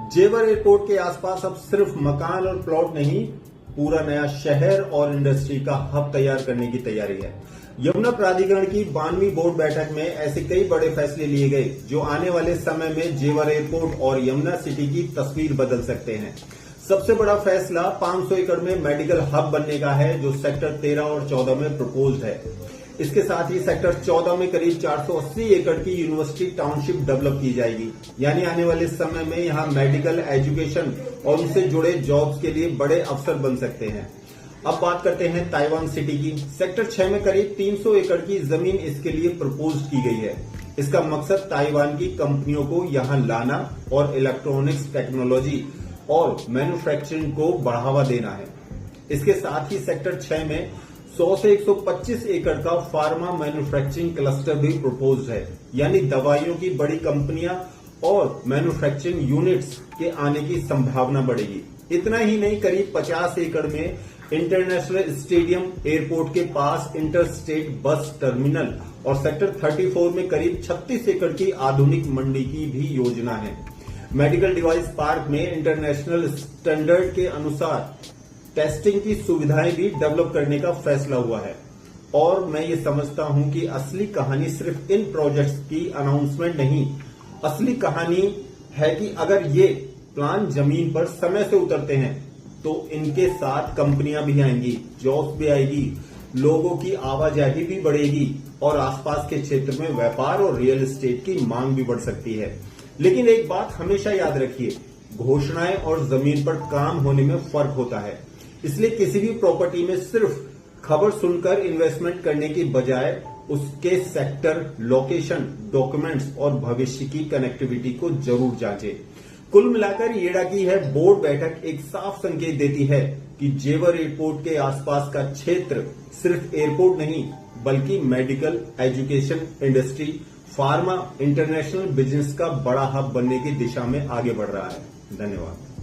जेवर एयरपोर्ट के आसपास अब सिर्फ मकान और प्लॉट नहीं, पूरा नया शहर और इंडस्ट्री का हब तैयार करने की तैयारी है। यमुना प्राधिकरण की 92वीं बोर्ड बैठक में ऐसे कई बड़े फैसले लिए गए जो आने वाले समय में जेवर एयरपोर्ट और यमुना सिटी की तस्वीर बदल सकते हैं। सबसे बड़ा फैसला 500 एकड़ में मेडिकल हब बनने का है, जो सेक्टर 13 और 14 में प्रपोज्ड है। इसके साथ ही सेक्टर 14 में करीब 480 एकड़ की यूनिवर्सिटी टाउनशिप डेवलप की जाएगी, यानी आने वाले समय में यहां मेडिकल, एजुकेशन और उससे जुड़े जॉब्स के लिए बड़े अवसर बन सकते हैं। अब बात करते हैं ताइवान सिटी की। सेक्टर 6 में करीब 300 एकड़ की जमीन इसके लिए प्रपोज की गई है। इसका मकसद ताइवान की कंपनियों को यहां लाना और इलेक्ट्रॉनिक्स टेक्नोलॉजी और मैन्युफैक्चरिंग को बढ़ावा देना है। इसके साथ ही सेक्टर 6 में 100 से 125 एकड़ का फार्मा मैन्युफैक्चरिंग क्लस्टर भी प्रपोज्ड है, यानी दवाइयों की बड़ी कंपनियां और मैन्युफैक्चरिंग यूनिट्स के आने की संभावना बढ़ेगी। इतना ही नहीं, करीब 50 एकड़ में इंटरनेशनल स्टेडियम एयरपोर्ट के पास इंटर स्टेट बस टर्मिनल और सेक्टर 34 में करीब 36 एकड़ की आधुनिक मंडी की भी योजना है। मेडिकल डिवाइस पार्क में इंटरनेशनल स्टैंडर्ड के अनुसार टेस्टिंग की सुविधाएं भी डेवलप करने का फैसला हुआ है। और मैं ये समझता हूं कि असली कहानी सिर्फ इन प्रोजेक्ट्स की अनाउंसमेंट नहीं, असली कहानी है कि अगर ये प्लान जमीन पर समय से उतरते हैं तो इनके साथ कंपनियां भी आएंगी, जॉब्स भी आएगी, लोगों की आवाजाही भी बढ़ेगी और आसपास के क्षेत्र में व्यापार और रियल एस्टेट की मांग भी बढ़ सकती है। लेकिन एक बात हमेशा याद रखिए, घोषणाएं और जमीन पर काम होने में फर्क होता है। इसलिए किसी भी प्रॉपर्टी में सिर्फ खबर सुनकर इन्वेस्टमेंट करने की बजाय उसके सेक्टर, लोकेशन, डॉक्यूमेंट्स और भविष्य की कनेक्टिविटी को जरूर जांचें। कुल मिलाकर येडा की है बोर्ड बैठक एक साफ संकेत देती है कि जेवर एयरपोर्ट के आसपास का क्षेत्र सिर्फ एयरपोर्ट नहीं, बल्कि medical, education, industry, pharma, international business का बड़ा हब बनने की दिशा में आगे बढ़ रहा है। धन्यवाद।